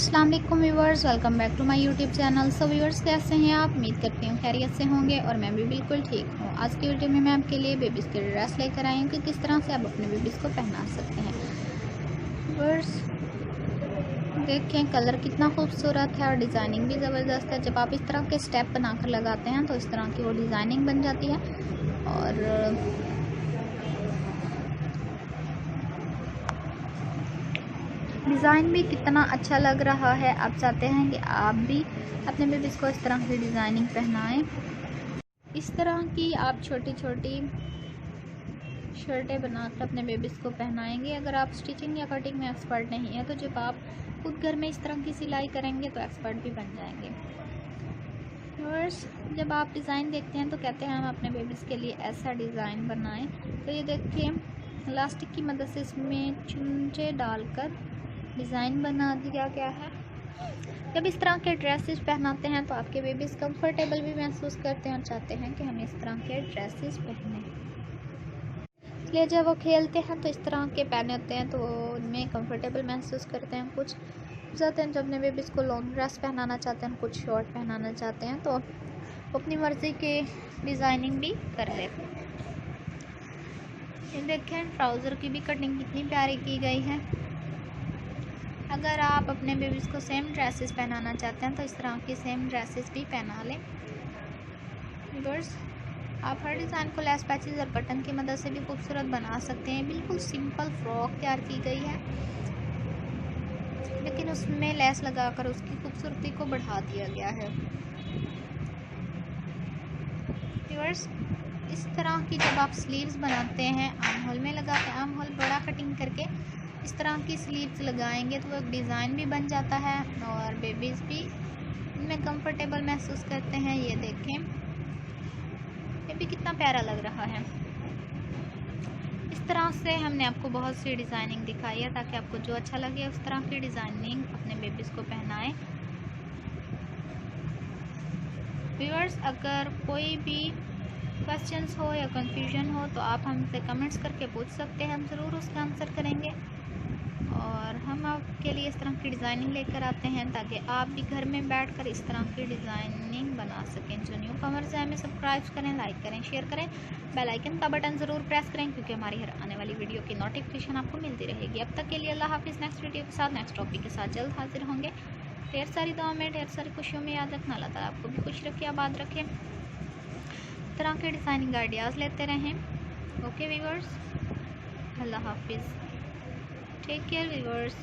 अस्सलाम वालेकुम viewers, welcome back to my YouTube channel. So viewers, कैसे हैं आप? उम्मीद करती हूँ खैरियत से होंगे और मैं भी बिल्कुल ठीक हूँ। आज की वीडियो में मैं आपके लिए बेबीज़ के ड्रेस लेकर आई हूँ कि किस तरह से आप अपने बेबीज़ को पहना सकते हैं। व्यूवर्स देखें, कलर कितना खूबसूरत है और डिज़ाइनिंग भी ज़बरदस्त है। जब आप इस तरह के स्टेप बनाकर लगाते हैं तो इस तरह की वो डिज़ाइनिंग बन जाती है और डिज़ाइन भी कितना अच्छा लग रहा है। आप चाहते हैं कि आप भी अपने बेबीज़ को इस तरह की डिज़ाइनिंग पहनाएं। इस तरह की आप छोटी छोटी शर्टें बनाकर अपने बेबीज़ को पहनाएंगे। अगर आप स्टिचिंग या कटिंग में एक्सपर्ट नहीं है तो जब आप खुद घर में इस तरह की सिलाई करेंगे तो एक्सपर्ट भी बन जाएंगे। व्यूअर्स, जब आप डिज़ाइन देखते हैं तो कहते हैं हम अपने बेबीज़ के लिए ऐसा डिज़ाइन बनाएं। तो ये देखिए, इलास्टिक की मदद से इसमें चुंचे डालकर डिज़ाइन बना दिया गया है। जब इस तरह के ड्रेसेस पहनाते हैं तो आपके बेबीज़ कंफर्टेबल भी महसूस करते हैं और चाहते हैं कि हम इस तरह के ड्रेसेस पहने। इसलिए जब वो खेलते हैं तो इस तरह के पहने होते हैं तो वो उनमें कंफर्टेबल महसूस करते हैं। कुछ जाते हैं जब अपने बेबीज़ को लॉन्ग ड्रेस पहनाना चाहते हैं, कुछ शॉर्ट पहनाना चाहते हैं तो अपनी मर्ज़ी के डिज़ाइनिंग भी कर लेते हैं। ये देखें, ट्राउज़र की भी कटिंग कितनी प्यारी की गई है। अगर आप अपने बेबीज़ को सेम ड्रेसेस पहनाना चाहते हैं तो इस तरह की सेम ड्रेसेस भी पहना लें। व्यूअर्स, आप हर डिज़ाइन को लेस पैचेस और बटन की मदद से भी खूबसूरत बना सकते हैं। बिल्कुल सिंपल फ्रॉक तैयार की गई है, लेकिन उसमें लेस लगाकर उसकी खूबसूरती को बढ़ा दिया गया है। व्यूअर्स, इस तरह की जब आप स्लीव्स बनाते हैं, आर्म होल में लगाते हैं, आर्म होल बड़ा कटिंग करके इस तरह की स्लीव्स लगाएंगे तो एक डिज़ाइन भी बन जाता है और बेबीज़ भी इनमें कंफर्टेबल महसूस करते हैं। ये देखें, ये भी कितना प्यारा लग रहा है। इस तरह से हमने आपको बहुत सी डिज़ाइनिंग दिखाई है ताकि आपको जो अच्छा लगे उस तरह की डिज़ाइनिंग अपने बेबीज़ को पहनाएं। व्यूअर्स, अगर कोई भी क्वेश्चंस हो या कंफ्यूजन हो तो आप हमसे कमेंट्स करके पूछ सकते हैं, हम ज़रूर उसका आंसर करेंगे और हम आपके लिए इस तरह की डिज़ाइनिंग लेकर आते हैं ताकि आप भी घर में बैठकर इस तरह की डिज़ाइनिंग बना सकें। जो न्यू कमर्स हैं हमें सब्सक्राइब करें, लाइक करें, शेयर करें, बेल आइकन का बटन ज़रूर प्रेस करें क्योंकि हमारी हर आने वाली वीडियो की नोटिफिकेशन आपको मिलती रहेगी। अब तक के लिए अल्लाह हाफिज़। नेक्स्ट वीडियो के साथ, नेक्स्ट टॉपिक के साथ जल्द हाजिर होंगे। ढेर सारी दुआ में, ढेर सारी खुशियों में याद रखना। अल्लाह ताला आपको भी खुश रखे, आबाद रखें। तरह के डिज़ाइनिंग आइडियाज़ लेते रहें। ओके व्यूअर्स, अल्लाह हाफिज़। Take care viewers.